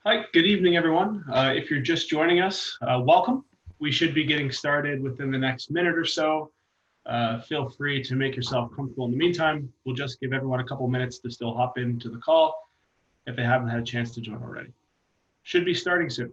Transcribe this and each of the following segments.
Hi, good evening, everyone. If you're just joining us, welcome. We should be getting started within the next minute or so. Feel free to make yourself comfortable in the meantime. We'll just give everyone a couple minutes to still hop into the call if they haven't had a chance to join already. Should be starting soon.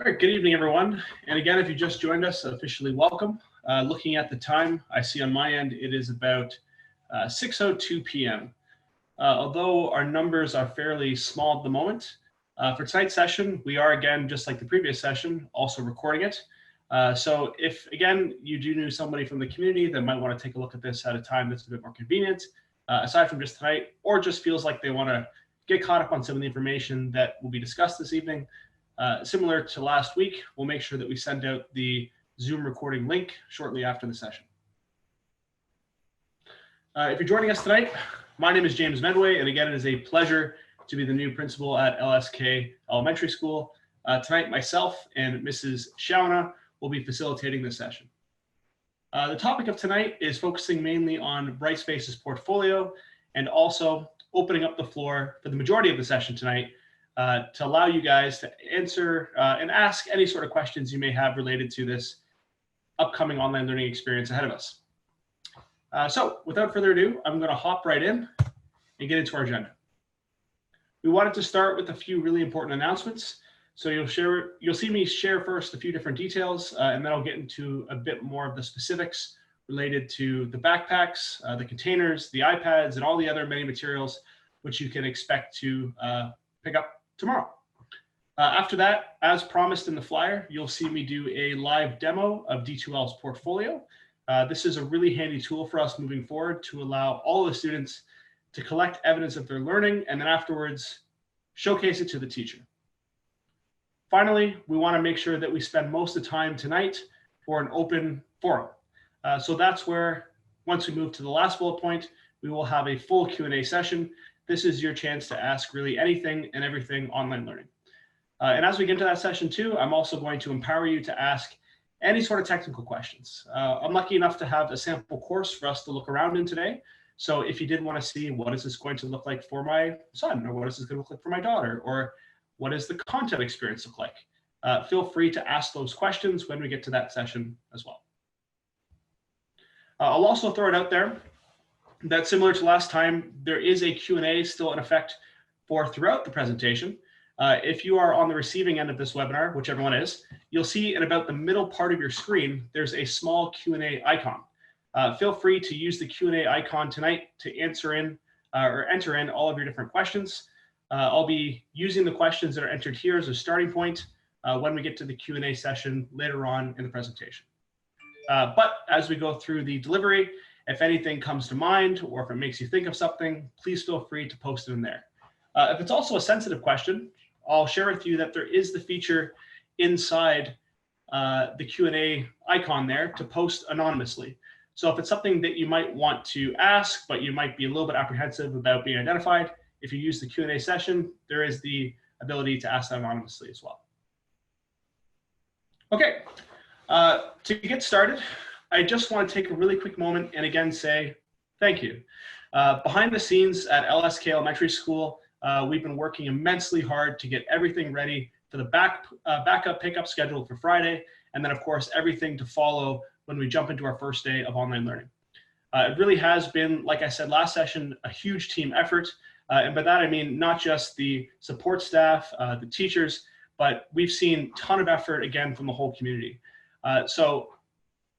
All right, good evening, everyone. And again, if you just joined us, officially welcome. Looking at the time, I see on my end, it is about 6:02 p.m. Although our numbers are fairly small at the moment, for tonight's session, we are, again, just like the previous session, also recording it. So if, again, you do know somebody from the community that might want to take a look at this at a time that's a bit more convenient, aside from just tonight, or just feels like they want to get caught up on some of the information that will be discussed this evening, similar to last week, we'll make sure that we send out the Zoom recording link shortly after the session. If you're joining us tonight, my name is James Medway, and again, it is a pleasure to be the new principal at LSK Elementary School. Tonight, myself and Mrs. Shauna will be facilitating this session. The topic of tonight is focusing mainly on BrightSpace's portfolio and also opening up the floor for the majority of the session tonight to allow you guys to answer and ask any sort of questions you may have related to this upcoming online learning experience ahead of us. So without further ado, I'm going to hop right in and get into our agenda. We wanted to start with a few really important announcements. So you'll see me share first a few different details, and then I'll get into a bit more of the specifics related to the backpacks, the containers, the iPads, and all the other many materials which you can expect to pick up tomorrow. After that, as promised in the flyer, you'll see me do a live demo of D2L's portfolio. This is a really handy tool for us moving forward to allow all of the students to collect evidence of their learning and then afterwards showcase it to the teacher. Finally, we want to make sure that we spend most of the time tonight for an open forum. So that's where, once we move to the last bullet point, we will have a full Q&A session. This is your chance to ask really anything and everything online learning. And as we get into that session too, I'm also going to empower you to ask any sort of technical questions. I'm lucky enough to have a sample course for us to look around in today. So if you did want to see what is this going to look like for my son, or what is this going to look like for my daughter, or what does the content experience look like, feel free to ask those questions when we get to that session as well. I'll also throw it out there that similar to last time, there is a Q&A still in effect for throughout the presentation. If you are on the receiving end of this webinar, whichever one is, you'll see in about the middle part of your screen, there's a small Q&A icon. Feel free to use the Q&A icon tonight to answer in or enter in all of your different questions. I'll be using the questions that are entered here as a starting point when we get to the Q&A session later on in the presentation. But as we go through the delivery, if anything comes to mind or if it makes you think of something, please feel free to post it in there. If it's also a sensitive question, I'll share with you that there is the feature inside the Q&A icon there to post anonymously. So if it's something that you might want to ask, but you might be a little bit apprehensive about being identified, if you use the Q&A session, there is the ability to ask that anonymously as well. Okay, to get started, I just want to take a really quick moment and again say thank you. Behind the scenes at LSK Elementary School, we've been working immensely hard to get everything ready for the backup pickup schedule for Friday, and then of course everything to follow when we jump into our first day of online learning. It really has been, like I said last session, a huge team effort. And by that I mean not just the support staff, the teachers, but we've seen a ton of effort again from the whole community. So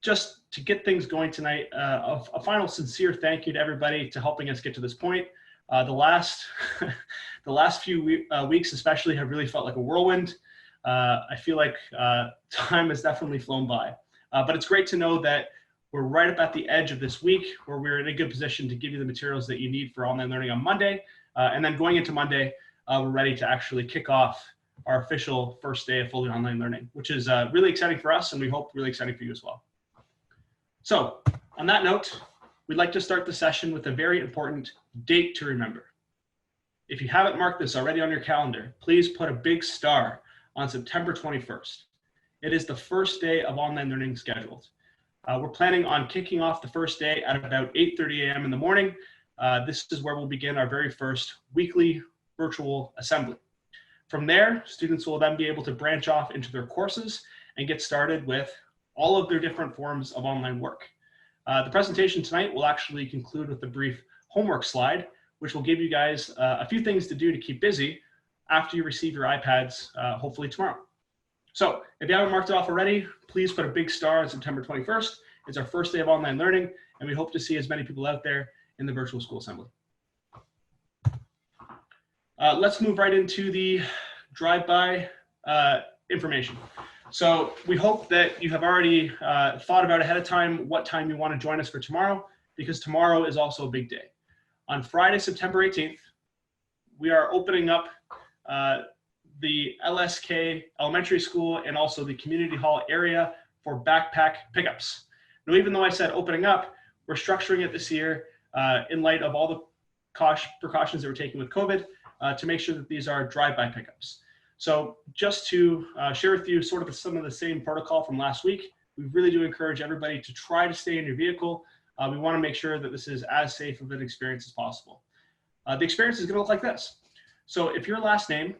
just to get things going tonight, a final sincere thank you to everybody to helping us get to this point. The last few weeks especially have really felt like a whirlwind. I feel like time has definitely flown by, but it's great to know that we're right up at the edge of this week where we're in a good position to give you the materials that you need for online learning on Monday. And then going into Monday, we're ready to actually kick off our official first day of fully online learning, which is really exciting for us and we hope really exciting for you as well. So on that note, we'd like to start the session with a very important date to remember. If you haven't marked this already on your calendar, please put a big star on September 21st. It is the first day of online learning scheduled. We're planning on kicking off the first day at about 8:30 a.m. in the morning. This is where we'll begin our very first weekly virtual assembly. From there, students will then be able to branch off into their courses and get started with all of their different forms of online work. The presentation tonight will actually conclude with a brief homework slide, which will give you guys a few things to do to keep busy after you receive your iPads, hopefully tomorrow. So if you haven't marked it off already, please put a big star on September 21st. It's our first day of online learning, and we hope to see as many people out there in the virtual school assembly. Let's move right into the drive-by information. So we hope that you have already thought about ahead of time what time you want to join us for tomorrow, because tomorrow is also a big day. On Friday, September 18th, we are opening up the LSK Elementary School and also the community hall area for backpack pickups. Now, even though I said opening up, we're structuring it this year in light of all the precautions that we're taking with COVID to make sure that these are drive-by pickups. So just to share with you sort of some of the same protocol from last week, we really do encourage everybody to try to stay in your vehicle. We want to make sure that this is as safe of an experience as possible. The experience is going to look like this. So if your last name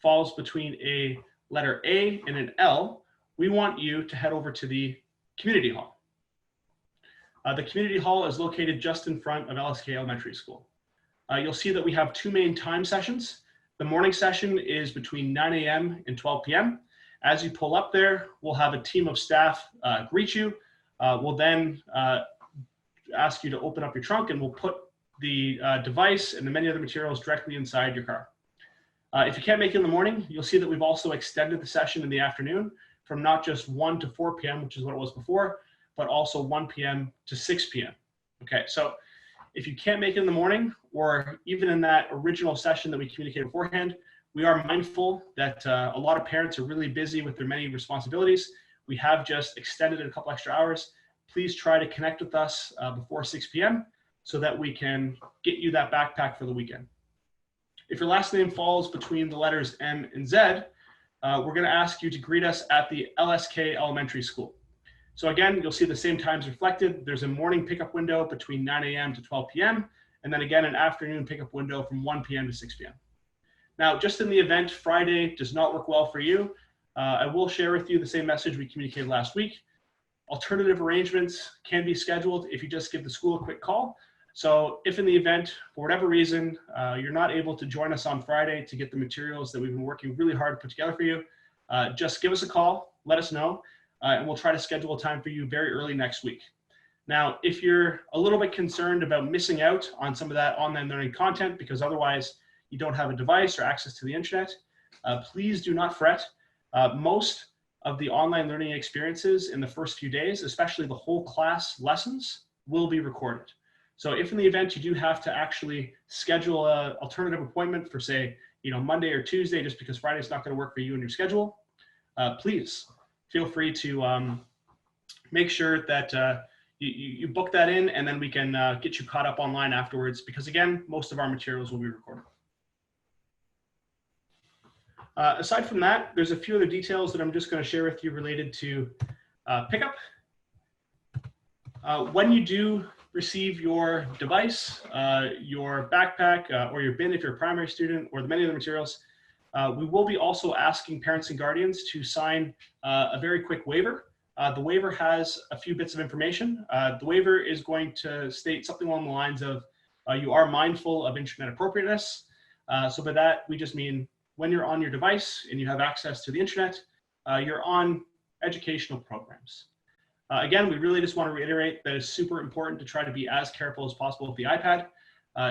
falls between a letter A and an L, we want you to head over to the community hall. The community hall is located just in front of LSK Elementary School. You'll see that we have two main time sessions. The morning session is between 9 a.m. and 12 p.m. As you pull up there, we'll have a team of staff greet you. We'll then ask you to open up your trunk and we'll put the device and the many other materials directly inside your car. If you can't make it in the morning, you'll see that we've also extended the session in the afternoon from not just 1 to 4 p.m., which is what it was before, but also 1 p.m. to 6 p.m. Okay, so if you can't make it in the morning, or even in that original session that we communicated beforehand, we are mindful that a lot of parents are really busy with their many responsibilities. We have just extended it a couple extra hours. Please try to connect with us before 6 p.m. so that we can get you that backpack for the weekend. If your last name falls between the letters M and Z, we're going to ask you to greet us at the LSK Elementary School. So again, you'll see the same times reflected. There's a morning pickup window between 9 a.m. to 12 p.m. and then again an afternoon pickup window from 1 p.m. to 6 p.m. Now, just in the event Friday does not work well for you, I will share with you the same message we communicated last week. Alternative arrangements can be scheduled if you just give the school a quick call. So if in the event, for whatever reason, you're not able to join us on Friday to get the materials that we've been working really hard to put together for you, just give us a call, let us know, and we'll try to schedule a time for you very early next week. Now, if you're a little bit concerned about missing out on some of that online learning content because otherwise you don't have a device or access to the internet, please do not fret. Most of the online learning experiences in the first few days, especially the whole class lessons, will be recorded. So if in the event you do have to actually schedule an alternative appointment for, say, Monday or Tuesday, just because Friday's not going to work for you in your schedule, please feel free to make sure that you book that in, and then we can get you caught up online afterwards, because again, most of our materials will be recorded. Aside from that, there's a few other details that I'm just going to share with you related to pickup. When you do receive your device, your backpack, or your bin if you're a primary student, or many other materials, we will be also asking parents and guardians to sign a very quick waiver. The waiver has a few bits of information. The waiver is going to state something along the lines of you are mindful of internet appropriateness. So by that, we just mean when you're on your device and you have access to the internet, you're on educational programs. Again, we really just want to reiterate that it's super important to try to be as careful as possible with the iPad.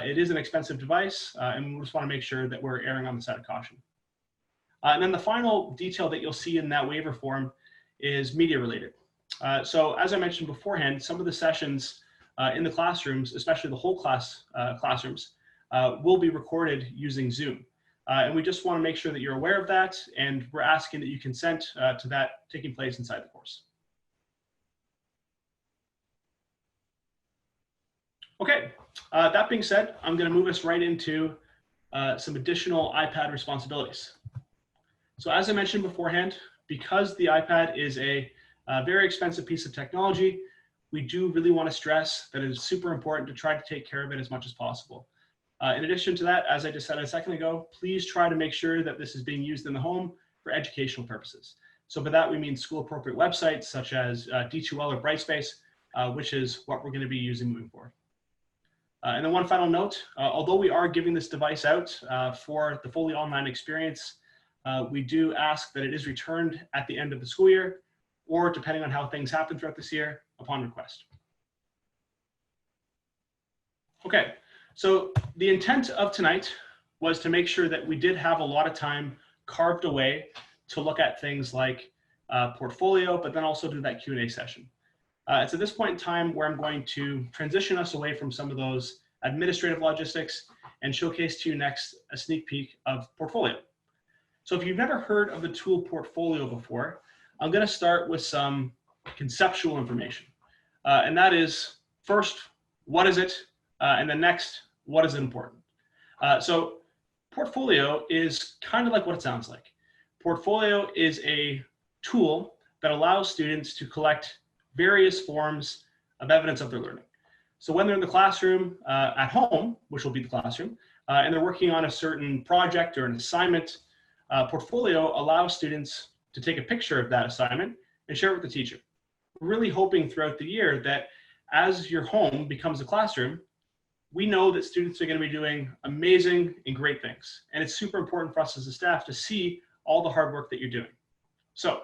It is an expensive device, and we just want to make sure that we're erring on the side of caution. And then the final detail that you'll see in that waiver form is media related. So as I mentioned beforehand, some of the sessions in the classrooms, especially the whole class classrooms, will be recorded using Zoom. And we just want to make sure that you're aware of that, and we're asking that you consent to that taking place inside the course. Okay, that being said, I'm going to move us right into some additional iPad responsibilities. So as I mentioned beforehand, because the iPad is a very expensive piece of technology, we do really want to stress that it is super important to try to take care of it as much as possible. In addition to that, as I just said a second ago, please try to make sure that this is being used in the home for educational purposes. So by that, we mean school appropriate websites such as D2L or BrightSpace, which is what we're going to be using moving forward. And then one final note, although we are giving this device out for the fully online experience, we do ask that it is returned at the end of the school year, or depending on how things happen throughout this year, upon request. Okay, so the intent of tonight was to make sure that we did have a lot of time carved away to look at things like portfolio, but then also do that Q&A session. It's at this point in time where I'm going to transition us away from some of those administrative logistics and showcase to you next a sneak peek of portfolio. So if you've never heard of the tool portfolio before, I'm going to start with some conceptual information. And that is, first, what is it? And then next, what is important? So portfolio is kind of like what it sounds like. Portfolio is a tool that allows students to collect various forms of evidence of their learning. So when they're in the classroom at home, which will be the classroom, and they're working on a certain project or an assignment, portfolio allows students to take a picture of that assignment and share it with the teacher. We're really hoping throughout the year that as your home becomes a classroom, we know that students are going to be doing amazing and great things. And it's super important for us as a staff to see all the hard work that you're doing. So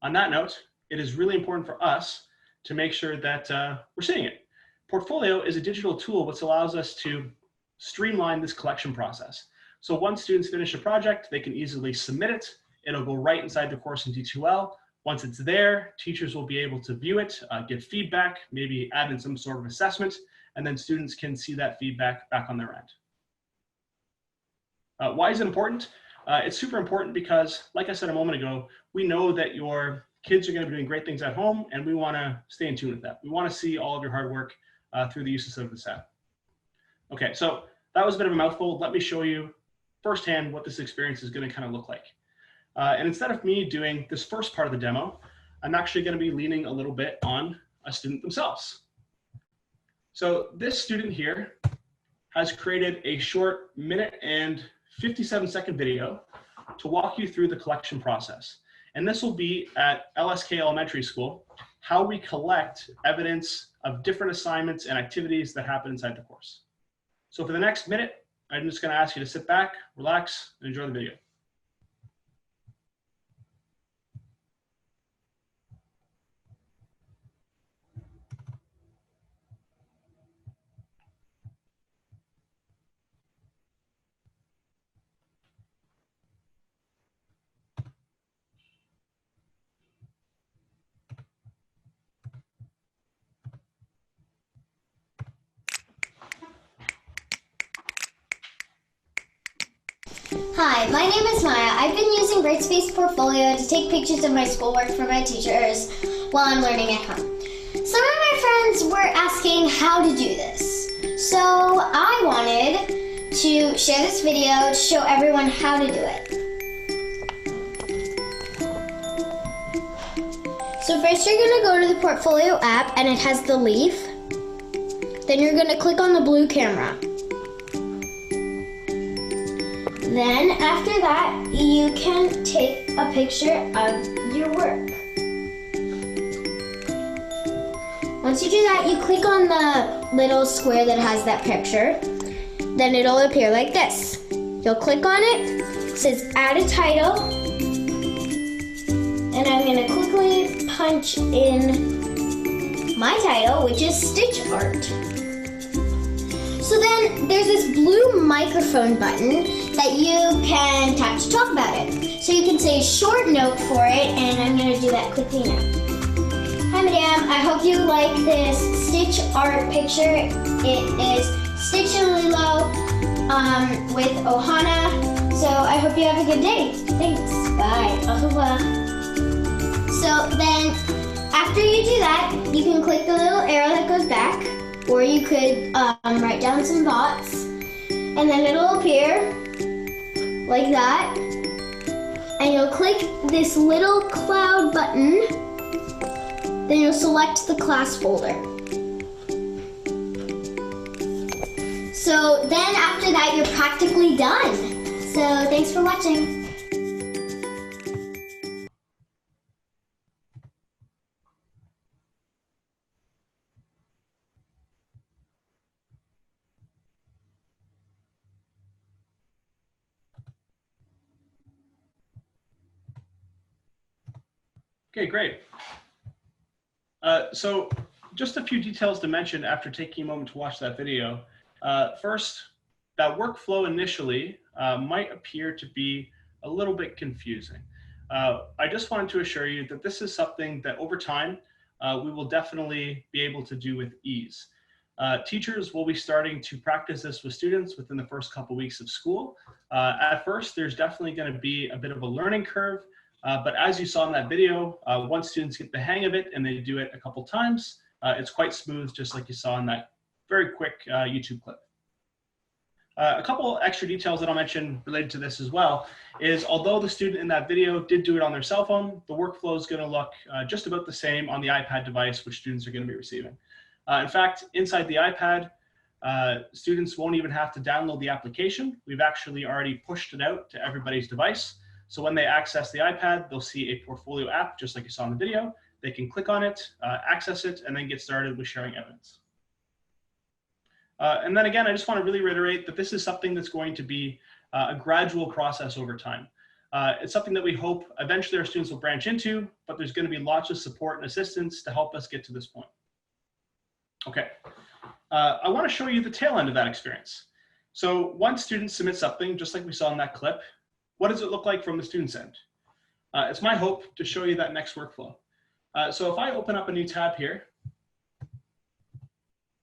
on that note, it is really important for us to make sure that we're seeing it. Portfolio is a digital tool which allows us to streamline this collection process. So once students finish a project, they can easily submit it. It'll go right inside the course in D2L. Once it's there, teachers will be able to view it, give feedback, maybe add in some sort of assessment, and then students can see that feedback back on their end. Why is it important? It's super important because, like I said a moment ago, we know that your kids are going to be doing great things at home, and we want to stay in tune with that. We want to see all of your hard work through the uses of this app. Okay, so that was a bit of a mouthful. Let me show you firsthand what this experience is going to kind of look like. And instead of me doing this first part of the demo, I'm actually going to be leaning a little bit on a student themselves. So this student here has created a short 1 and 57-second video to walk you through the collection process. And this will be at LSK Elementary School, how we collect evidence of different assignments and activities that happen inside the course. So for the next minute, I'm just going to ask you to sit back, relax, and enjoy the video. Hi, my name is Maya. I've been using BrightSpace Portfolio to take pictures of my schoolwork for my teachers while I'm learning at home. Some of my friends were asking how to do this. So I wanted to share this video to show everyone how to do it. So first you're going to go to the Portfolio app, and it has the leaf. Then you're going to click on the blue camera. Then after that, you can take a picture of your work. Once you do that, you click on the little square that has that picture. Then it'll appear like this. You'll click on it. It says add a title. And I'm going to quickly punch in my title, which is Stitch Art. So then there's this blue microphone button that you can tap to talk about it. So you can say a short note for it, and I'm going to do that quickly now. Hi, Madame. I hope you like this Stitch Art picture. It is Stitch and Lilo with Ohana. So I hope you have a good day. Thanks. Bye. Au revoir. So then after you do that, you can click the little arrow that goes back, or you could write down some thoughts, and then it'll appear like that. And you'll click this little cloud button, then you'll select the class folder. So then after that, you're practically done. So thanks for watching. Okay, great. So just a few details to mention after taking a moment to watch that video. First, that workflow initially might appear to be a little bit confusing. I just wanted to assure you that this is something that over time, we will definitely be able to do with ease. Teachers will be starting to practice this with students within the first couple weeks of school. At first, there's definitely going to be a bit of a learning curve. But as you saw in that video, once students get the hang of it and they do it a couple times, it's quite smooth, just like you saw in that very quick YouTube clip. A couple extra details that I'll mention related to this as well is, although the student in that video did do it on their cell phone, the workflow is going to look just about the same on the iPad device, which students are going to be receiving. In fact, inside the iPad, students won't even have to download the application. We've actually already pushed it out to everybody's device. So when they access the iPad, they'll see a portfolio app, just like you saw in the video. They can click on it, access it, and then get started with sharing evidence. And then again, I just want to really reiterate that this is something that's going to be a gradual process over time. It's something that we hope eventually our students will branch into, but there's going to be lots of support and assistance to help us get to this point. Okay, I want to show you the tail end of that experience. So once students submit something, just like we saw in that clip, what does it look like from the student's end? It's my hope to show you that next workflow. So if I open up a new tab here,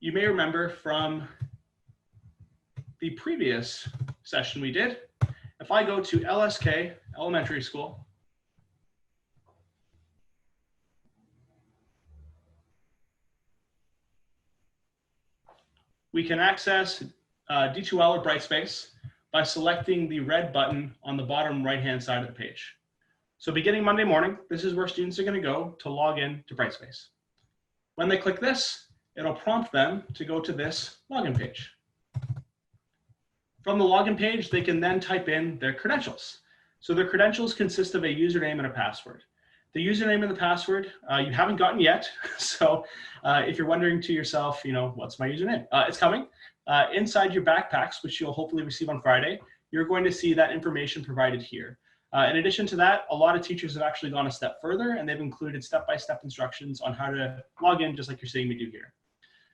you may remember from the previous session we did, if I go to LSK, elementary school, we can access D2L or BrightSpace by selecting the red button on the bottom right-hand side of the page. So beginning Monday morning, this is where students are going to go to log in to BrightSpace. When they click this, it'll prompt them to go to this login page. From the login page, they can then type in their credentials. So their credentials consist of a username and a password. The username and the password you haven't gotten yet. So if you're wondering to yourself, what's my username? It's coming. Inside your backpacks, which you'll hopefully receive on Friday, you're going to see that information provided here. In addition to that, a lot of teachers have actually gone a step further, and they've included step-by-step instructions on how to log in, just like you're seeing me do here.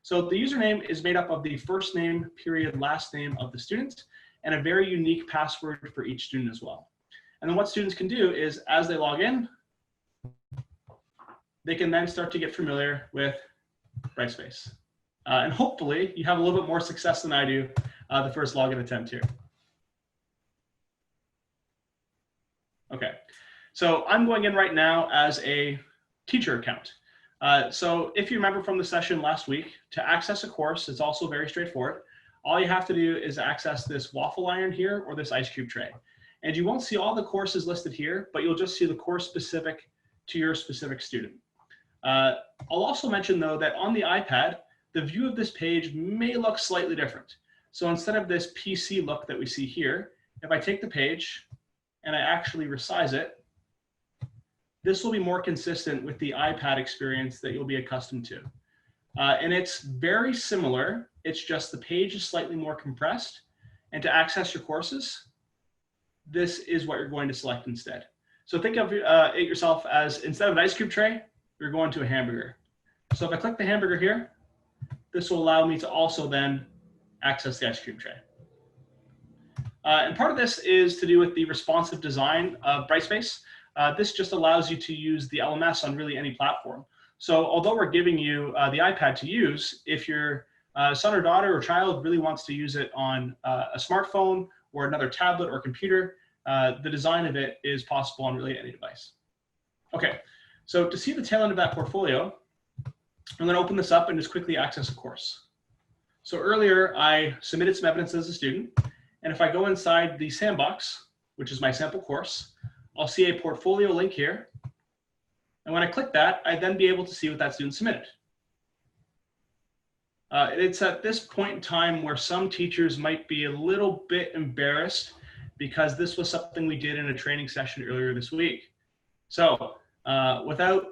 So the username is made up of the first name, period, last name of the student, and a very unique password for each student as well. And then what students can do is, as they log in, they can then start to get familiar with BrightSpace. And hopefully you have a little bit more success than I do the first login attempt here. Okay, so I'm going in right now as a teacher account. So if you remember from the session last week, to access a course, it's also very straightforward. All you have to do is access this waffle iron here or this ice cube tray. And you won't see all the courses listed here, but you'll just see the course specific to your specific student. I'll also mention though that on the iPad, the view of this page may look slightly different. So instead of this PC look that we see here, if I take the page and I actually resize it, this will be more consistent with the iPad experience that you'll be accustomed to. And it's very similar. It's just the page is slightly more compressed. And to access your courses, this is what you're going to select instead. So think of it yourself as, instead of an ice cube tray, you're going to a hamburger. So if I click the hamburger here, this will allow me to also then access the ice cream tray. And part of this is to do with the responsive design of BrightSpace. This just allows you to use the LMS on really any platform. So although we're giving you the iPad to use, if your son or daughter or child really wants to use it on a smartphone or another tablet or computer, the design of it is possible on really any device. Okay, so to see the tail end of that portfolio, I'm going to open this up and just quickly access a course. So earlier, I submitted some evidence as a student. And if I go inside the sandbox, which is my sample course, I'll see a portfolio link here. And when I click that, I'd then be able to see what that student submitted. It's at this point in time where some teachers might be a little bit embarrassed because this was something we did in a training session earlier this week. So without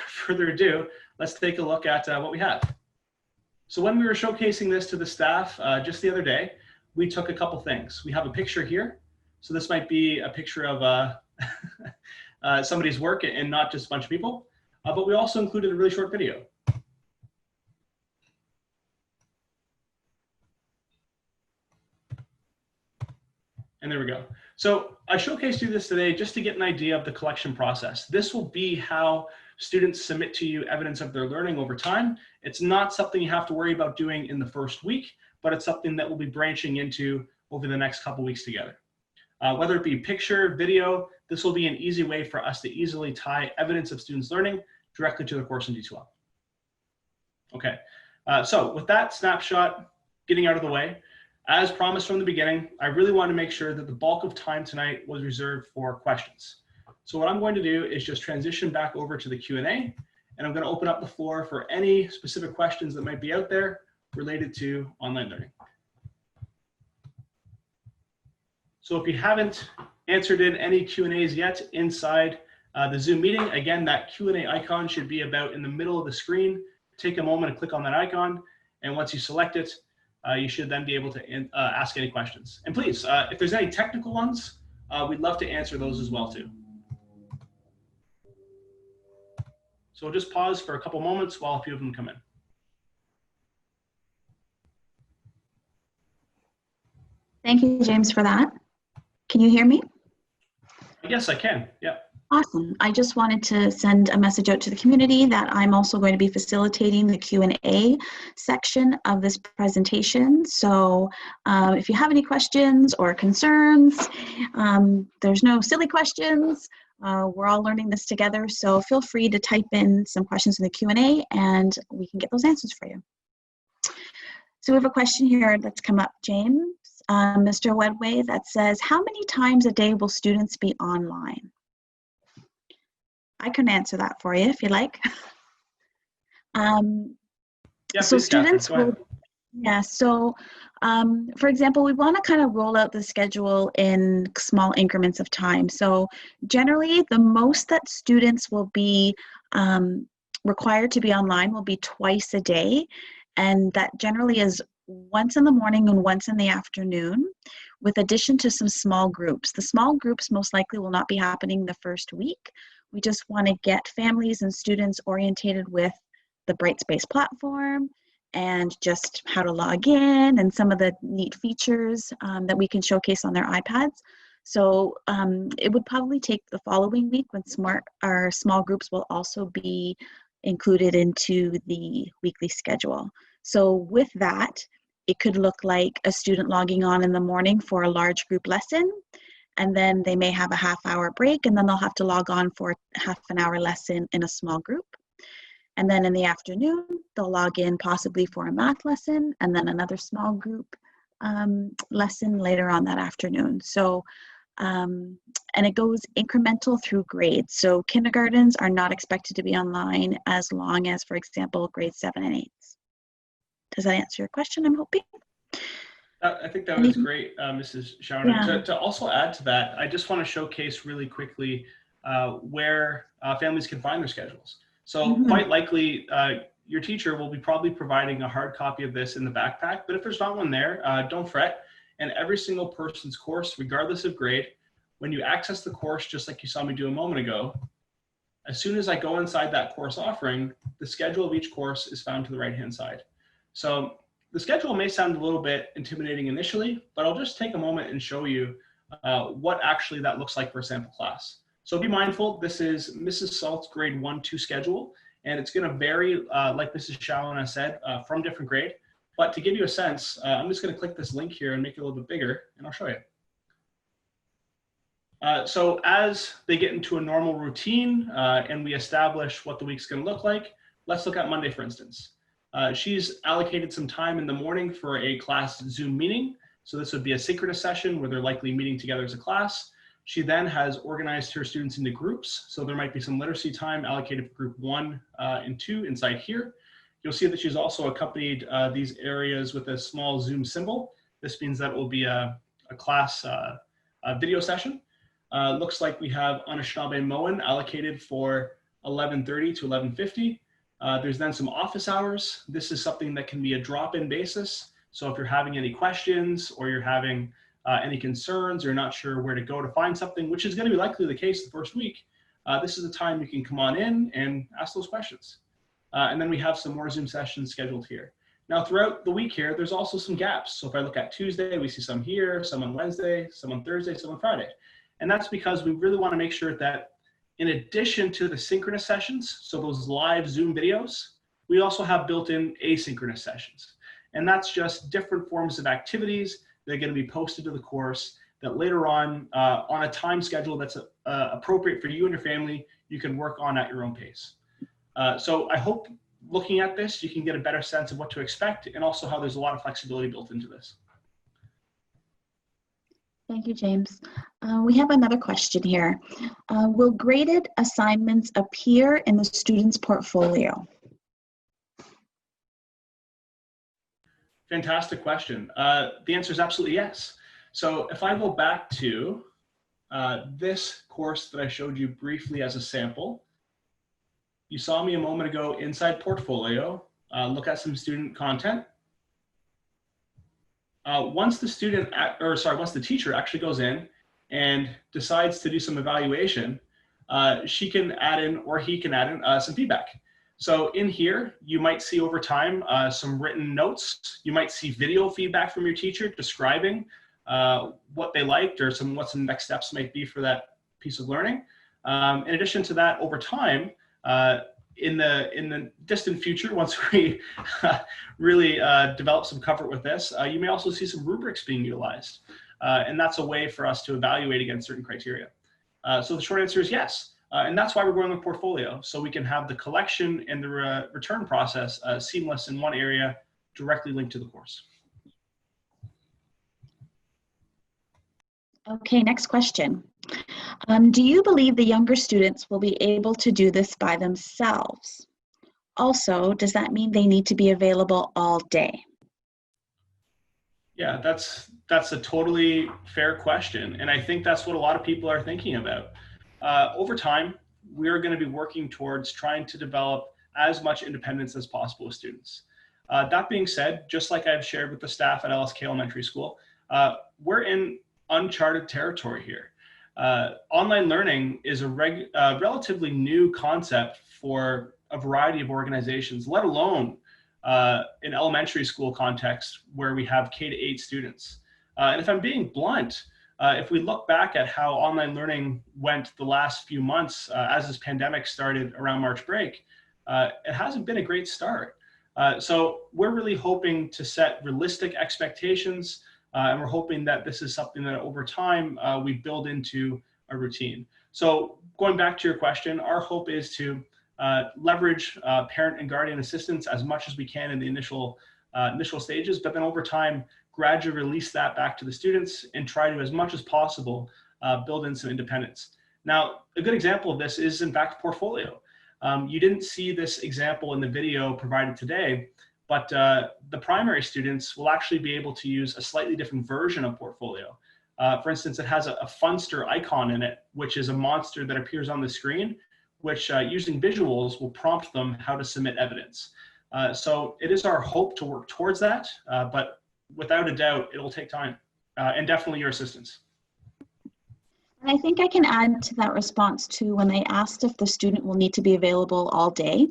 further ado, let's take a look at what we have. So when we were showcasing this to the staff just the other day, we took a couple things. We have a picture here. So this might be a picture of somebody's work and not just a bunch of people. But we also included a really short video. And there we go. So I showcased you this today just to get an idea of the collection process. This will be how students submit to you evidence of their learning over time. It's not something you have to worry about doing in the first week, but it's something that we'll be branching into over the next couple weeks together. Whether it be picture, video, this will be an easy way for us to easily tie evidence of students' learning directly to the course in D2L. Okay, so with that snapshot getting out of the way, as promised from the beginning, I really want to make sure that the bulk of time tonight was reserved for questions. So what I'm going to do is just transition back over to the Q&A, and I'm going to open up the floor for any specific questions that might be out there related to online learning. So if you haven't answered in any Q&As yet inside the Zoom meeting, again, that Q&A icon should be about in the middle of the screen. Take a moment and click on that icon, and once you select it, you should then be able to ask any questions. And please, if there's any technical ones, we'd love to answer those as well too. So we'll just pause for a couple moments while a few of them come in. Thank you, James, for that. Can you hear me? Yes, I can. Yeah. Awesome. I just wanted to send a message out to the community that I'm also going to be facilitating the Q&A section of this presentation. So if you have any questions or concerns, there's no silly questions. We're all learning this together. So feel free to type in some questions in the Q&A and we can get those answers for you. So we have a question here that's come up, James, Mr. Wedway, that says, how many times a day will students be online? I can answer that for you if you like. Yeah, so please, students Catherine, will, yeah, so for example, we want to kind of roll out the schedule in small increments of time. So generally, the most that students will be required to be online will be twice a day. And that generally is once in the morning and once in the afternoon, with addition to some small groups. The small groups most likely will not be happening the first week. We just want to get families and students orientated with the BrightSpace platform and just how to log in and some of the neat features that we can showcase on their iPads. So it would probably take the following week when our small groups will also be included into the weekly schedule. So with that, it could look like a student logging on in the morning for a large group lesson, and then they may have a half-hour break, and then they'll have to log on for a half-an-hour lesson in a small group. And then in the afternoon, they'll log in possibly for a math lesson, and then another small group lesson later on that afternoon. So, and it goes incremental through grades. So kindergartens are not expected to be online as long as, for example, grades 7 and 8. Does that answer your question, I'm hoping? I think that was great, Mrs. Shauna. Yeah. To also add to that, I just want to showcase really quickly where families can find their schedules. So quite likely, your teacher will be probably providing a hard copy of this in the backpack, but if there's not one there, don't fret. And every single person's course, regardless of grade, when you access the course, just like you saw me do a moment ago, as soon as I go inside that course offering, the schedule of each course is found to the right-hand side. So the schedule may sound a little bit intimidating initially, but I'll just take a moment and show you what actually that looks like for a sample class. So be mindful, this is Mrs. Salt's grade 1-2 schedule, and it's going to vary, like Mrs. Shauna said, from different grade. But to give you a sense, I'm just going to click this link here and make it a little bit bigger, and I'll show you. So as they get into a normal routine and we establish what the week's going to look like, let's look at Monday, for instance. She's allocated some time in the morning for a class Zoom meeting. So this would be a synchronous session where they're likely meeting together as a class. She then has organized her students into groups. So there might be some literacy time allocated for group 1 and 2 inside here. You'll see that she's also accompanied these areas with a small Zoom symbol. This means that it will be a class video session. Looks like we have Anishinaabe Moen allocated for 11:30 to 11:50. There's then some office hours. This is something that can be a drop-in basis. So if you're having any questions or you're having any concerns or not sure where to go to find something, which is going to be likely the case the first week, this is the time you can come on in and ask those questions. And then we have some more Zoom sessions scheduled here. Now throughout the week here, there's also some gaps. So if I look at Tuesday, we see some here, some on Wednesday, some on Thursday, some on Friday. And that's because we really want to make sure that in addition to the synchronous sessions, so those live Zoom videos, we also have built-in asynchronous sessions. And that's just different forms of activities that are going to be posted to the course that later on a time schedule that's appropriate for you and your family, you can work on at your own pace. So I hope looking at this, you can get a better sense of what to expect and also how there's a lot of flexibility built into this. Thank you, James. We have another question here. Will graded assignments appear in the student's portfolio? Fantastic question. The answer is absolutely yes. So if I go back to this course that I showed you briefly as a sample, you saw me a moment ago inside portfolio, look at some student content. Once the teacher actually goes in and decides to do some evaluation, she can add in, or he can add in some feedback. So in here, you might see over time some written notes. You might see video feedback from your teacher describing what they liked or what some next steps might be for that piece of learning. In addition to that, over time, in the distant future, once we really develop some comfort with this, you may also see some rubrics being utilized. And that's a way for us to evaluate against certain criteria. So the short answer is yes. And that's why we're going with portfolio. So we can have the collection and the return process seamless in one area, directly linked to the course. Okay, next question. Do you believe the younger students will be able to do this by themselves? Also, does that mean they need to be available all day? Yeah, that's a totally fair question. And I think that's what a lot of people are thinking about. Over time, we're going to be working towards trying to develop as much independence as possible with students. That being said, just like I've shared with the staff at LSK Elementary School, we're in uncharted territory here. Online learning is a relatively new concept for a variety of organizations, let alone in elementary school context where we have K-8 students. And if I'm being blunt, if we look back at how online learning went the last few months as this pandemic started around March break, it hasn't been a great start. So we're really hoping to set realistic expectations, and we're hoping that this is something that over time we build into a routine. So going back to your question, our hope is to leverage parent and guardian assistance as much as we can in the initial stages, but then over time, gradually release that back to the students and try to, as much as possible, build in some independence. Now, a good example of this is, in fact, portfolio. You didn't see this example in the video provided today, but the primary students will actually be able to use a slightly different version of Portfolio. For instance, it has a funster icon in it, which is a monster that appears on the screen, which using visuals will prompt them how to submit evidence. So it is our hope to work towards that, but without a doubt, it will take time and definitely your assistance. And I think I can add to that response too when they asked if the student will need to be available all day.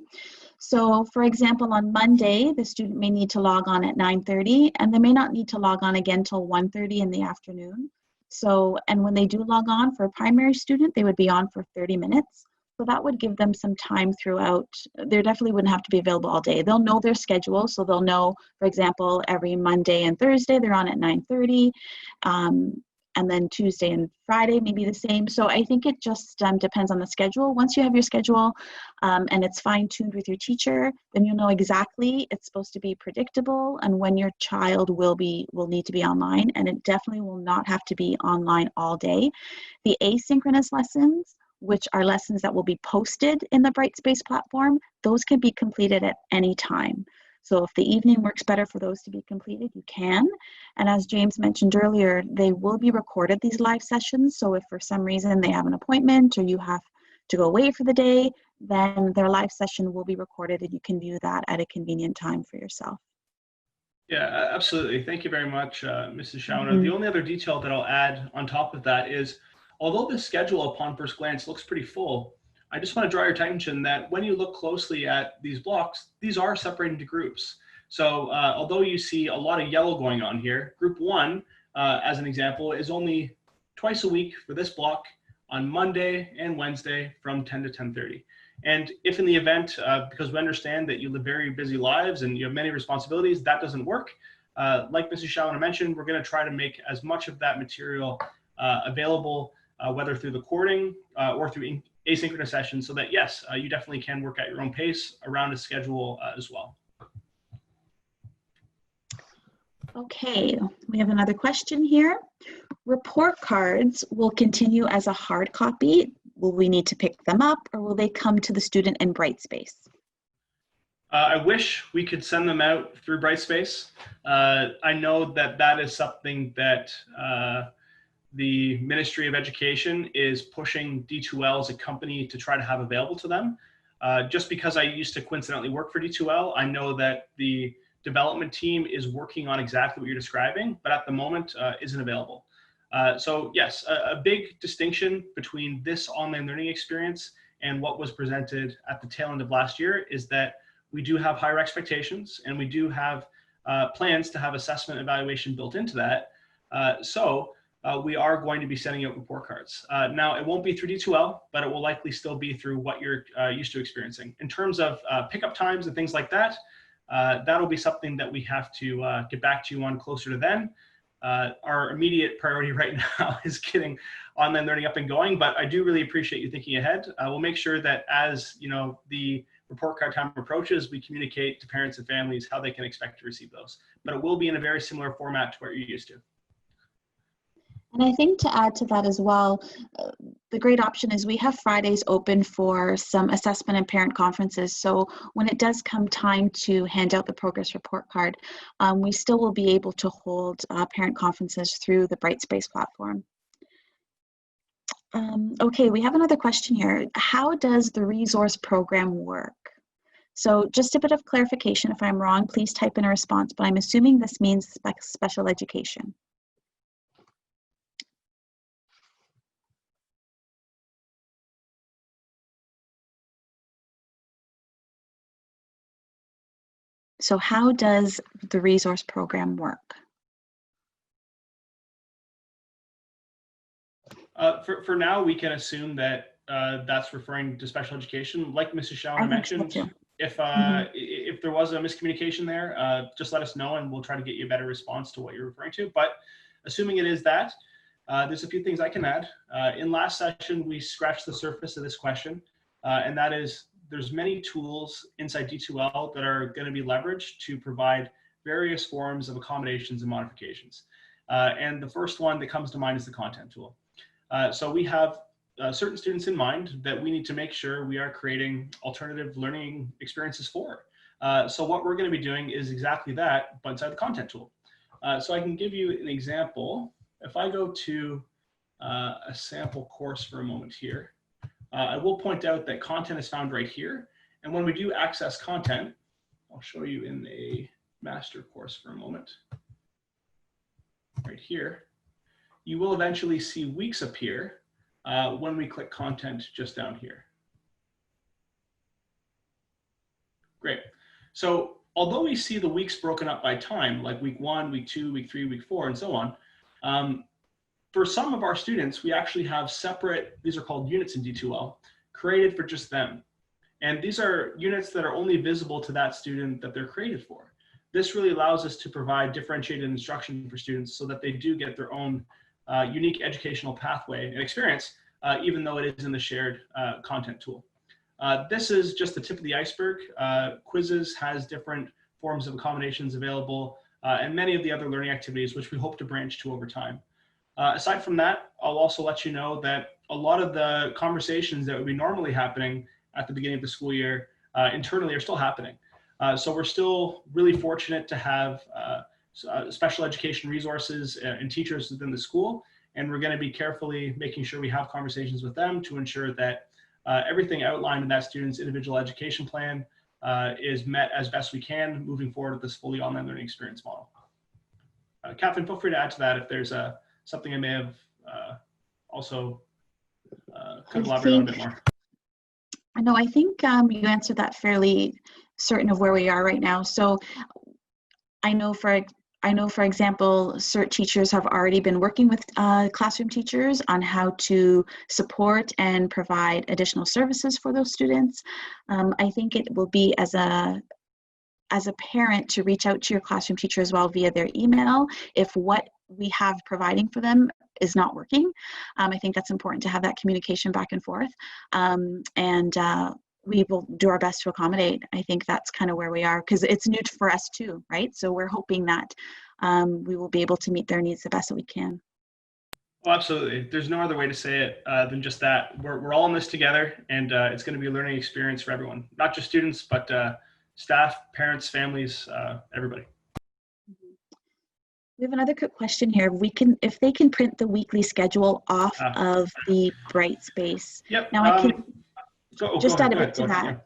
So for example, on Monday, the student may need to log on at 9:30 and they may not need to log on again till 1:30 in the afternoon. So, and when they do log on for a primary student, they would be on for 30 minutes. So that would give them some time throughout. They definitely wouldn't have to be available all day. They'll know their schedule. So they'll know, for example, every Monday and Thursday, they're on at 9:30. And then Tuesday and Friday may be the same. So I think it just depends on the schedule. Once you have your schedule and it's fine-tuned with your teacher, then you'll know exactly it's supposed to be predictable and when your child will need to be online. And it definitely will not have to be online all day. The asynchronous lessons, which are lessons that will be posted in the BrightSpace platform, those can be completed at any time. So if the evening works better for those to be completed, you can. And as James mentioned earlier, they will be recorded, these live sessions. So if for some reason they have an appointment or you have to go away for the day, then their live session will be recorded and you can view that at a convenient time for yourself. Yeah, absolutely. Thank you very much, Mrs. Schauner. The only other detail that I'll add on top of that is, although the schedule upon first glance looks pretty full, I just want to draw your attention that when you look closely at these blocks, these are separated into groups. So although you see a lot of yellow going on here, group 1, as an example, is only twice a week for this block on Monday and Wednesday from 10 to 10:30. And if in the event, because we understand that you live very busy lives and you have many responsibilities, that doesn't work, like Mrs. Schauner mentioned, we're going to try to make as much of that material available, whether through the recording or through asynchronous sessions, so that yes, you definitely can work at your own pace around a schedule as well. Okay, we have another question here. Report cards will continue as a hard copy. Will we need to pick them up or will they come to the student in BrightSpace? I wish we could send them out through BrightSpace. I know that that is something that the Ministry of Education is pushing D2L as a company to try to have available to them. Just because I used to coincidentally work for D2L, I know that the development team is working on exactly what you're describing, but at the moment isn't available. So yes, a big distinction between this online learning experience and what was presented at the tail end of last year is that we do have higher expectations and we do have plans to have assessment evaluation built into that. We are going to be sending out report cards. Now, it won't be through D2L, but it will likely still be through what you're used to experiencing. In terms of pickup times and things like that, that'll be something that we have to get back to you on closer to then. Our immediate priority right now is getting online learning up and going, but I do really appreciate you thinking ahead. We'll make sure that as the report card time approaches, we communicate to parents and families how they can expect to receive those. But it will be in a very similar format to what you're used to. And I think to add to that as well, the great option is we have Fridays open for some assessment and parent conferences. So when it does come time to hand out the progress report card, we still will be able to hold parent conferences through the BrightSpace platform. Okay, we have another question here. How does the resource program work? So just a bit of clarification. If I'm wrong, please type in a response, but I'm assuming this means special education. So how does the resource program work? For now, we can assume that that's referring to special education. Like Mrs. Schauner mentioned, so if there was a miscommunication there, just let us know and we'll try to get you a better response to what you're referring to. But assuming it is that, there's a few things I can add. In last session, we scratched the surface of this question, and that is there's many tools inside D2L that are going to be leveraged to provide various forms of accommodations and modifications. And the first one that comes to mind is the content tool. So we have certain students in mind that we need to make sure we are creating alternative learning experiences for. So what we're going to be doing is exactly that, but inside the content tool. So I can give you an example. If I go to a sample course for a moment here, I will point out that content is found right here. And when we do access content, I'll show you in a master course for a moment. Right here, you will eventually see weeks appear when we click content just down here. Great. So although we see the weeks broken up by time, like week 1, week 2, week 3, week 4, and so on, for some of our students, we actually have separate, these are called units in D2L, created for just them. And these are units that are only visible to that student that they're created for. This really allows us to provide differentiated instruction for students so that they do get their own unique educational pathway and experience, even though it is in the shared content tool. This is just the tip of the iceberg. Quizzes has different forms of accommodations available, and many of the other learning activities, which we hope to branch to over time. Aside from that, I'll also let you know that a lot of the conversations that would be normally happening at the beginning of the school year internally are still happening. So we're still really fortunate to have special education resources and teachers within the school, and we're going to be carefully making sure we have conversations with them to ensure that everything outlined in that student's individual education plan is met as best we can moving forward with this fully online learning experience model. Catherine, feel free to add to that if there's something I may have also could elaborate on a bit more. No, I think you answered that fairly certain of where we are right now. So I know for example, CERT teachers have already been working with classroom teachers on how to support and provide additional services for those students. I think it will be as a parent to reach out to your classroom teacher as well via their email if what we have providing for them is not working. I think that's important to have that communication back and forth. We will do our best to accommodate. I think that's kind of where we are because it's new for us too, right? So we're hoping that we will be able to meet their needs the best that we can. Oh, absolutely. There's no other way to say it than just that. We're all in this together, and it's going to be a learning experience for everyone, not just students, but staff, parents, families, everybody. We have another quick question here. If they can print the weekly schedule off of the BrightSpace. Yep. Now I can just add a bit to that.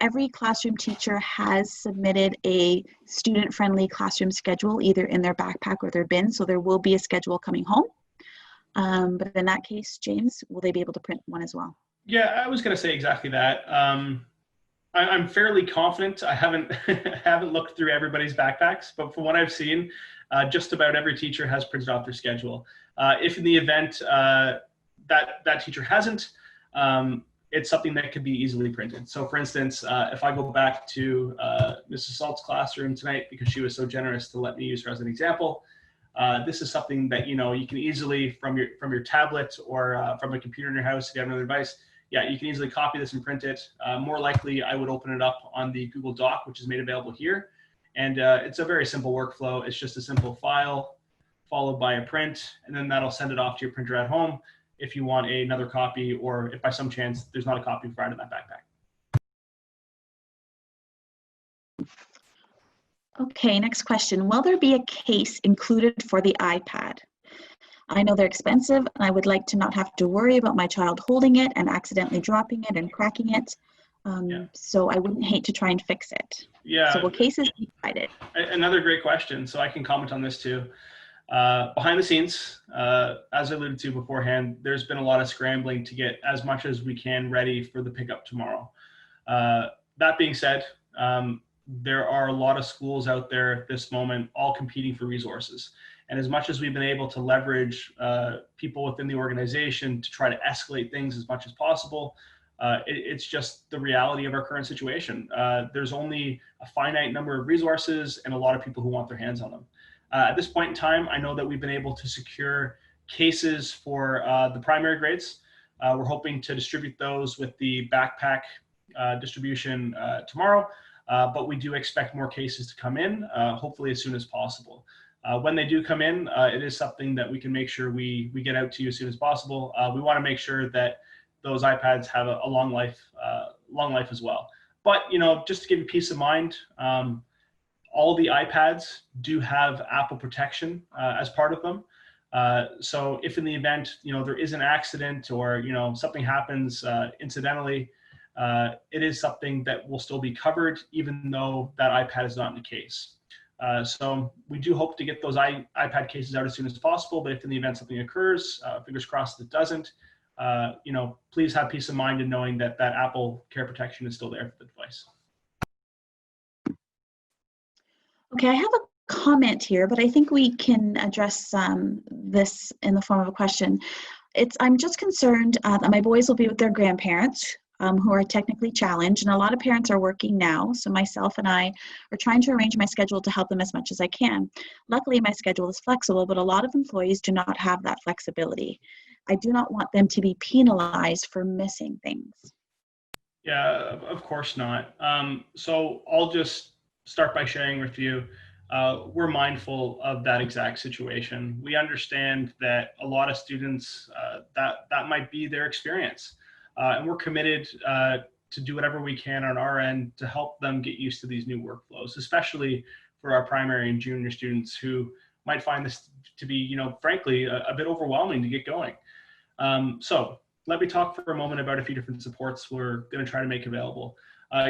Every classroom teacher has submitted a student-friendly classroom schedule either in their backpack or their bin, so there will be a schedule coming home. But in that case, James, will they be able to print one as well? Yeah, I was going to say exactly that. I'm fairly confident. I haven't looked through everybody's backpacks, but from what I've seen, just about every teacher has printed off their schedule. If in the event that teacher hasn't, it's something that could be easily printed. So for instance, if I go back to Mrs. Salt's classroom tonight, because she was so generous to let me use her as an example, this is something that you can easily from your tablet or from a computer in your house if you have another device. Yeah, you can easily copy this and print it. More likely, I would open it up on the Google Doc, which is made available here. And it's a very simple workflow. It's just a simple file followed by a print, and then that'll send it off to your printer at home if you want another copy, or if by some chance there's not a copy provided in that backpack. Okay, next question. Will there be a case included for the iPad? I know they're expensive, and I would like to not have to worry about my child holding it and accidentally dropping it and cracking it. So I wouldn't hate to try and fix it. Yeah. So will cases be provided? Another great question. So I can comment on this too. Behind the scenes, as I alluded to beforehand, there's been a lot of scrambling to get as much as we can ready for the pickup tomorrow. That being said, there are a lot of schools out there at this moment all competing for resources. And as much as we've been able to leverage people within the organization to try to escalate things as much as possible, it's just the reality of our current situation. There's only a finite number of resources and a lot of people who want their hands on them. At this point in time, I know that we've been able to secure cases for the primary grades. We're hoping to distribute those with the backpack distribution tomorrow, but we do expect more cases to come in, hopefully as soon as possible. When they do come in, it is something that we can make sure we get out to you as soon as possible. We want to make sure that those iPads have a long life as well. But, just to give you peace of mind, all the iPads do have Apple protection as part of them. So if in the event, there is an accident or, something happens incidentally, it is something that will still be covered, even though that iPad is not in the case. So we do hope to get those iPad cases out as soon as possible, but if in the event something occurs, fingers crossed it doesn't, please have peace of mind in knowing that that Apple Care protection is still there for the device. Okay, I have a comment here, but I think we can address this in the form of a question. I'm just concerned that my boys will be with their grandparents who are technically challenged, and a lot of parents are working now, so myself and I are trying to arrange my schedule to help them as much as I can. Luckily, my schedule is flexible, but a lot of employees do not have that flexibility. I do not want them to be penalized for missing things. Yeah, of course not. So I'll just start by sharing with you, we're mindful of that exact situation. We understand that a lot of students, that might be their experience. And we're committed to do whatever we can on our end to help them get used to these new workflows, especially for our primary and junior students who might find this to be, frankly, a bit overwhelming to get going. So let me talk for a moment about a few different supports we're going to try to make available.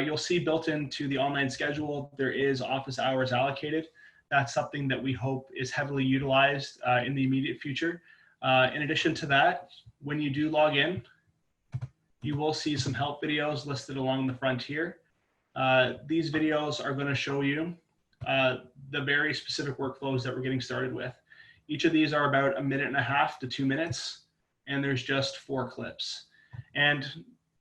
You'll see built into the online schedule, there is office hours allocated. That's something that we hope is heavily utilized in the immediate future. In addition to that, when you do log in, you will see some help videos listed along the front here. These videos are going to show you the very specific workflows that we're getting started with. Each of these are about 1.5 to 2 minutes, and there's just 4 clips. And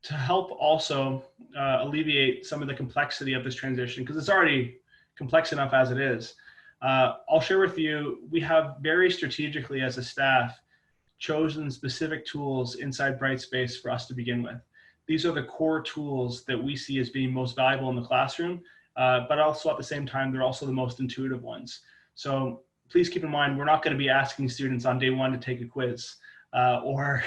to help also alleviate some of the complexity of this transition, because it's already complex enough as it is, I'll share with you, we have very strategically as a staff chosen specific tools inside BrightSpace for us to begin with. These are the core tools that we see as being most valuable in the classroom, but also at the same time, they're also the most intuitive ones. So please keep in mind, we're not going to be asking students on day 1 to take a quiz or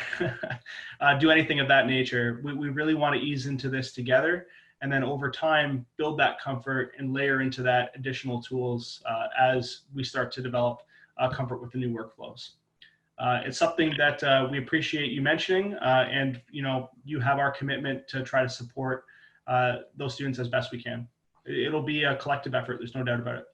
do anything of that nature. We really want to ease into this together, and then over time, build that comfort and layer into that additional tools as we start to develop comfort with the new workflows. It's something that we appreciate you mentioning, and you have our commitment to try to support those students as best we can. It'll be a collective effort, there's no doubt about it.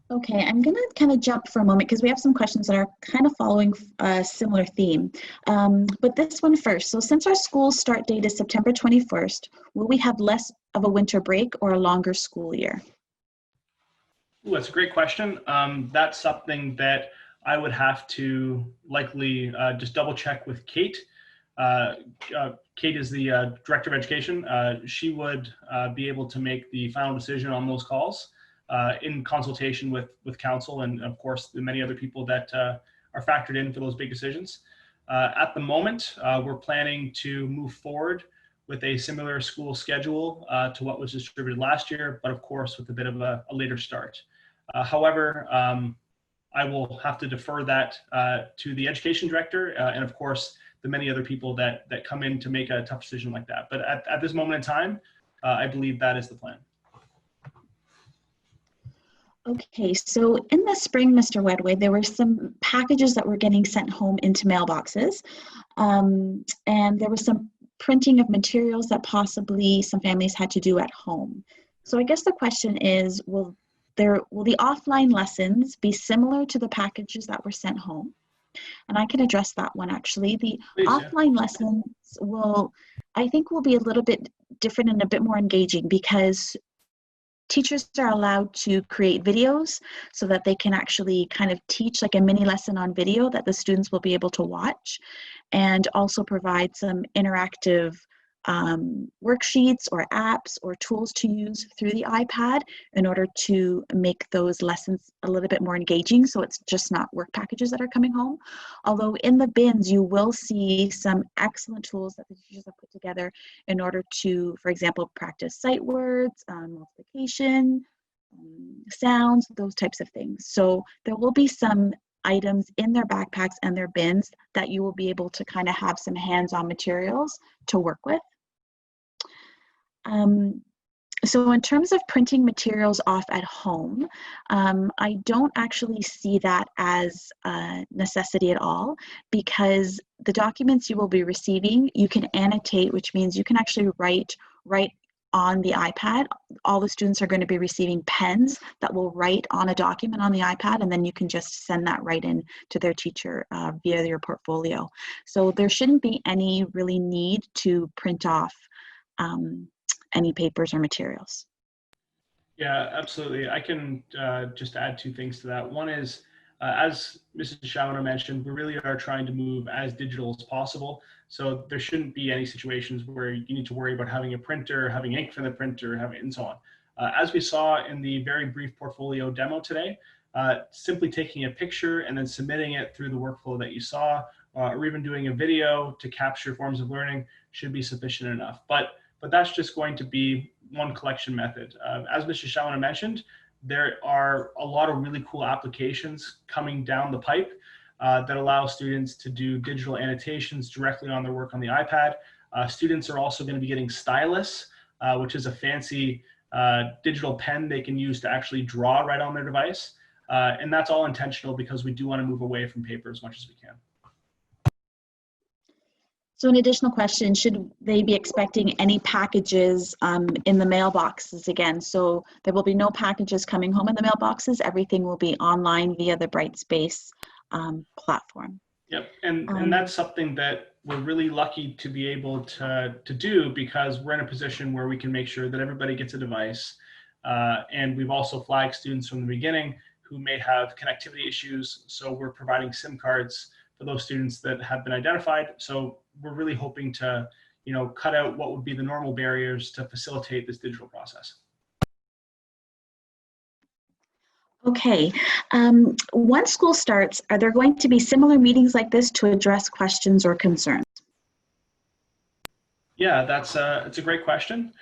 Okay, I'm going to kind of jump for a moment because we have some questions that are kind of following a similar theme. But this one first. So since our school start date is September 21st, will we have less of a winter break or a longer school year? Ooh, that's a great question. That's something that I would have to likely just double check with Kate. Kate is the Director of Education. She would be able to make the final decision on those calls in consultation with council and of course the many other people that are factored in for those big decisions. At the moment, we're planning to move forward with a similar school schedule to what was distributed last year, but of course with a bit of a later start. However, I will have to defer that to the education director and of course the many other people that come in to make a tough decision like that. But at this moment in time, I believe that is the plan. Okay, so in the spring, Mr. Wedway, there were some packages that were getting sent home into mailboxes, and there was some printing of materials that possibly some families had to do at home. So I guess the question is, will the offline lessons be similar to the packages that were sent home? And I can address that one actually. The Please, offline lessons I think will be a little bit different and a bit more engaging because teachers are allowed to create videos so that they can actually kind of teach like a mini lesson on video that the students will be able to watch, and also provide some interactive worksheets or apps or tools to use through the iPad in order to make those lessons a little bit more engaging, so it's just not work packages that are coming home. Although in the bins you will see some excellent tools that the teachers have put together in order to, for example, practice sight words, multiplication, sounds, those types of things. So there will be some items in their backpacks and their bins that you will be able to kind of have some hands-on materials to work with. So in terms of printing materials off at home, I don't actually see that as a necessity at all, because the documents you will be receiving, you can annotate, which means you can actually write on the iPad. All the students are going to be receiving pens that will write on a document on the iPad, and then you can just send that right in to their teacher via your portfolio. So there shouldn't be any really need to print off any papers or materials. Yeah, absolutely. I can just add two things to that. One is, as Mrs. Shauna mentioned, we really are trying to move as digital as possible. So there shouldn't be any situations where you need to worry about having a printer, having ink for the printer, and so on. As we saw in the very brief portfolio demo today, simply taking a picture and then submitting it through the workflow that you saw, or even doing a video to capture forms of learning should be sufficient enough. But that's just going to be one collection method. As Mr. Shauna mentioned, there are a lot of really cool applications coming down the pipe that allow students to do digital annotations directly on their work on the iPad. Students are also going to be getting stylus, which is a fancy digital pen they can use to actually draw right on their device. And that's all intentional because we do want to move away from paper as much as we can. So an additional question, should they be expecting any packages in the mailboxes again? So there will be no packages coming home in the mailboxes. Everything will be online via the BrightSpace platform. Yep, and that's something that we're really lucky to be able to do, because we're in a position where we can make sure that everybody gets a device. And we've also flagged students from the beginning who may have connectivity issues. So we're providing SIM cards for those students that have been identified. So we're really hoping to, cut out what would be the normal barriers to facilitate this digital process. Okay, once school starts, are there going to be similar meetings like this to address questions or concerns? Yeah, it's a great question.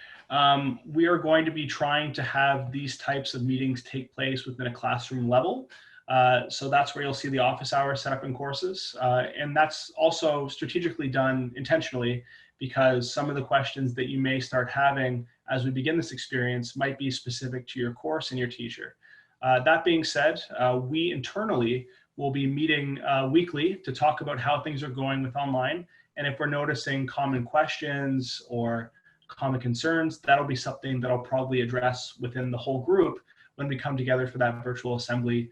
We are going to be trying to have these types of meetings take place within a classroom level. So that's where you'll see the office hours set up in courses. And that's also strategically done intentionally, because some of the questions that you may start having as we begin this experience might be specific to your course and your teacher. That being said, we internally will be meeting weekly to talk about how things are going with online. And if we're noticing common questions or common concerns, that'll be something that I'll probably address within the whole group when we come together for that virtual assembly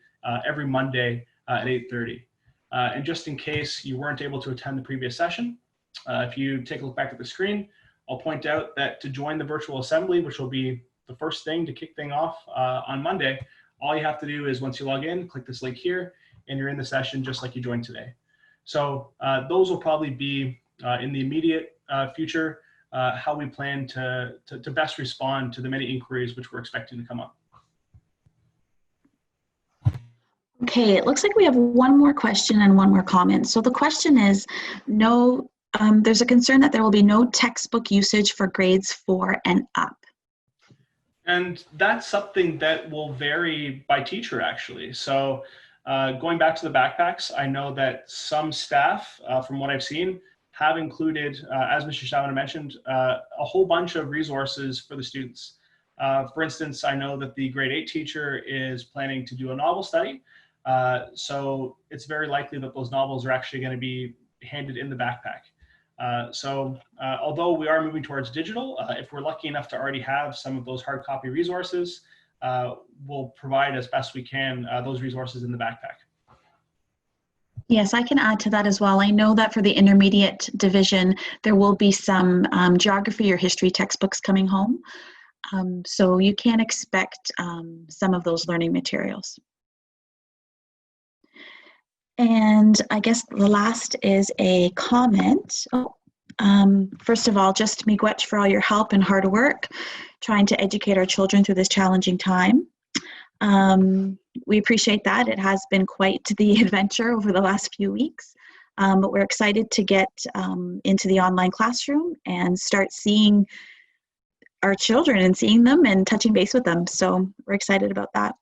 every Monday at 8:30. And just in case you weren't able to attend the previous session, if you take a look back at the screen, I'll point out that to join the virtual assembly, which will be the first thing to kick things off on Monday, all you have to do is, once you log in, click this link here, and you're in the session just like you joined today. So those will probably be in the immediate future how we plan to best respond to the many inquiries which we're expecting to come up. Okay, it looks like we have one more question and one more comment. So the question is, there's a concern that there will be no textbook usage for grades 4 and up. And that's something that will vary by teacher, actually. So going back to the backpacks, I know that some staff, from what I've seen, have included, as Mr. Shauna mentioned, a whole bunch of resources for the students. For instance, I know that the grade 8 teacher is planning to do a novel study. So it's very likely that those novels are actually going to be handed in the backpack. So although we are moving towards digital, if we're lucky enough to already have some of those hard copy resources, we'll provide as best we can those resources in the backpack. Yes, I can add to that as well. I know that for the intermediate division, there will be some geography or history textbooks coming home. So you can expect some of those learning materials. And I guess the last is a comment. First of all, just miigwech for all your help and hard work trying to educate our children through this challenging time. We appreciate that. It has been quite the adventure over the last few weeks, but we're excited to get into the online classroom and start seeing our children and seeing them and touching base with them. So we're excited about that.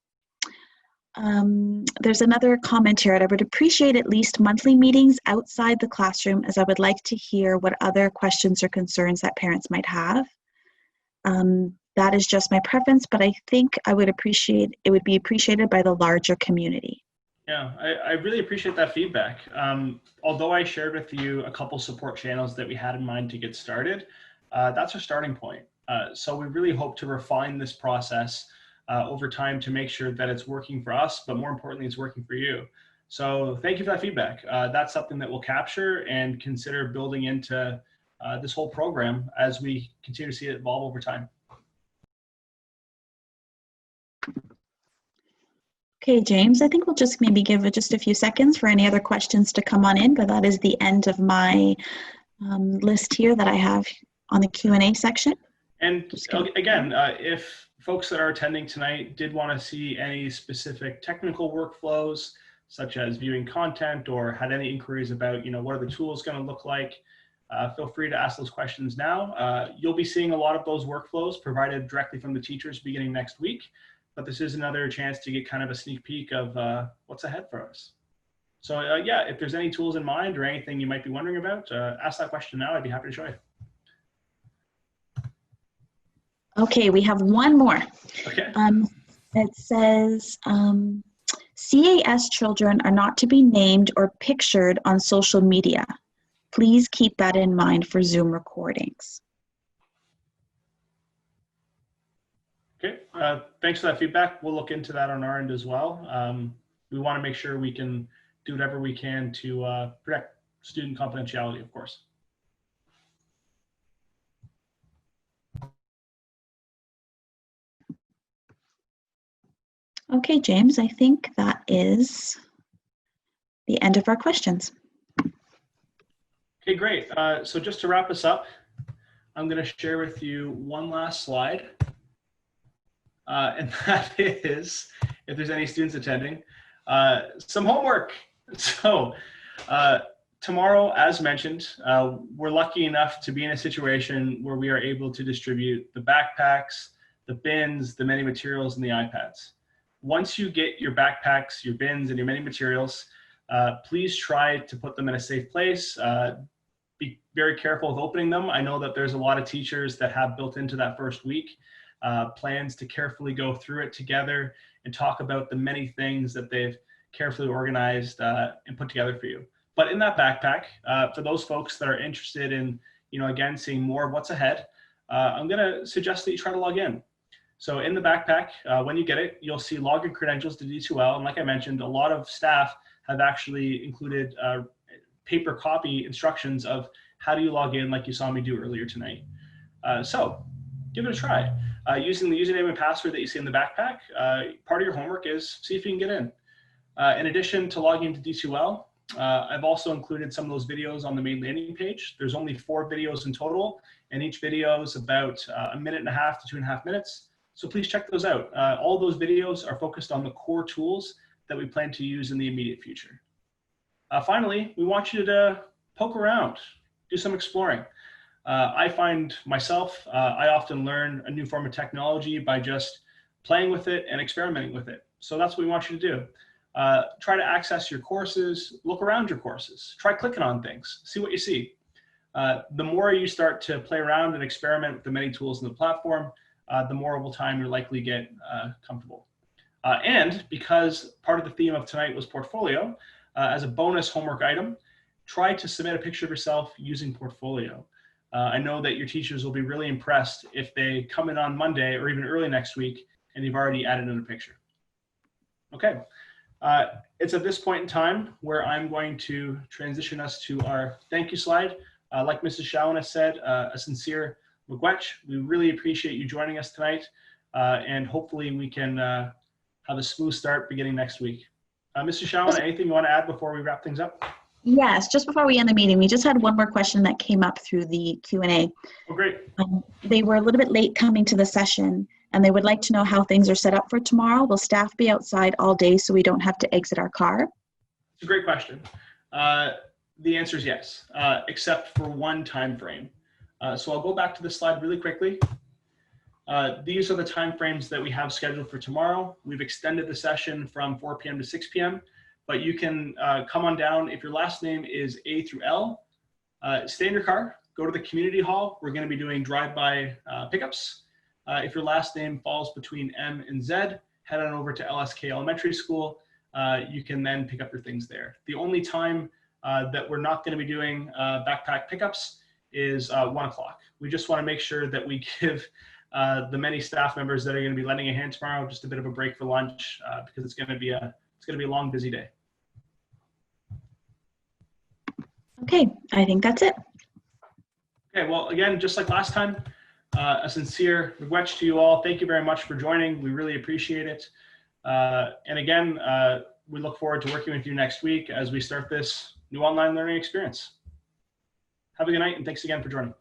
There's another comment here. I would appreciate at least monthly meetings outside the classroom, as I would like to hear what other questions or concerns that parents might have. That is just my preference, but I think it would be appreciated by the larger community. Yeah, I really appreciate that feedback. Although I shared with you a couple support channels that we had in mind to get started, that's our starting point. So we really hope to refine this process over time to make sure that it's working for us, but more importantly, it's working for you. So thank you for that feedback. That's something that we'll capture and consider building into this whole program as we continue to see it evolve over time. Okay, James, I think we'll just maybe give it just a few seconds for any other questions to come on in, but that is the end of my list here that I have on the Q&A section. And again, if folks that are attending tonight did want to see any specific technical workflows, such as viewing content, or had any inquiries about, what are the tools going to look like, feel free to ask those questions now. You'll be seeing a lot of those workflows provided directly from the teachers beginning next week. But this is another chance to get kind of a sneak peek of what's ahead for us. So yeah, if there's any tools in mind or anything you might be wondering about, ask that question now. I'd be happy to show you. Okay, we have one more. Okay. It says, CAS children are not to be named or pictured on social media. Please keep that in mind for Zoom recordings. Okay, thanks for that feedback. We'll look into that on our end as well. We want to make sure we can do whatever we can to protect student confidentiality, of course. Okay, James, I think that is the end of our questions. Okay, great. So just to wrap us up, I'm going to share with you one last slide. And that is, if there's any students attending, some homework. So tomorrow, as mentioned, we're lucky enough to be in a situation where we are able to distribute the backpacks, the bins, the many materials, and the iPads. Once you get your backpacks, your bins, and your many materials, please try to put them in a safe place. Be very careful with opening them. I know that there's a lot of teachers that have built into that first week plans to carefully go through it together and talk about the many things that they've carefully organized and put together for you. But in that backpack, for those folks that are interested in, again, seeing more of what's ahead, I'm going to suggest that you try to log in. So in the backpack, when you get it, you'll see login credentials to D2L. And like I mentioned, a lot of staff have actually included paper copy instructions of how do you log in, like you saw me do earlier tonight. So give it a try. Using the username and password that you see in the backpack, part of your homework is see if you can get in. In addition to logging into D2L, I've also included some of those videos on the main landing page. There's only 4 videos in total, and each video is about 1.5 to 2.5 minutes. So please check those out. All those videos are focused on the core tools that we plan to use in the immediate future. Finally, we want you to poke around, do some exploring. I find myself, I often learn a new form of technology by just playing with it and experimenting with it. So that's what we want you to do. Try to access your courses, look around your courses, try clicking on things, see what you see. The more you start to play around and experiment with the many tools in the platform, the more over time you'll likely get comfortable. And because part of the theme of tonight was portfolio, as a bonus homework item, try to submit a picture of yourself using Portfolio. I know that your teachers will be really impressed if they come in on Monday or even early next week and you've already added in a picture. Okay, it's at this point in time where I'm going to transition us to our thank you slide. Like Mrs. Shauna said, a sincere miigwech. We really appreciate you joining us tonight, and hopefully we can have a smooth start beginning next week. Mrs. Shauna, anything you want to add before we wrap things up? Yes, just before we end the meeting, we just had one more question that came up through the Q&A. Oh, great. They were a little bit late coming to the session, and they would like to know how things are set up for tomorrow. Will staff be outside all day so we don't have to exit our car? It's a great question. The answer is yes, except for one time frame. So I'll go back to this slide really quickly. These are the time frames that we have scheduled for tomorrow. We've extended the session from 4 p.m. to 6 p.m. But you can come on down. If your last name is A through L, stay in your car, go to the community hall. We're going to be doing drive-by pickups. If your last name falls between M and Z, head on over to LSK Elementary School. You can then pick up your things there. The only time that we're not going to be doing backpack pickups is 1 o'clock. We just want to make sure that we give the many staff members that are going to be lending a hand tomorrow just a bit of a break for lunch because it's going to be a long, busy day. Okay, I think that's it. Okay, well, again, just like last time, a sincere regrets to you all. Thank you very much for joining. We really appreciate it. And again, we look forward to working with you next week as we start this new online learning experience. Have a good night, and thanks again for joining.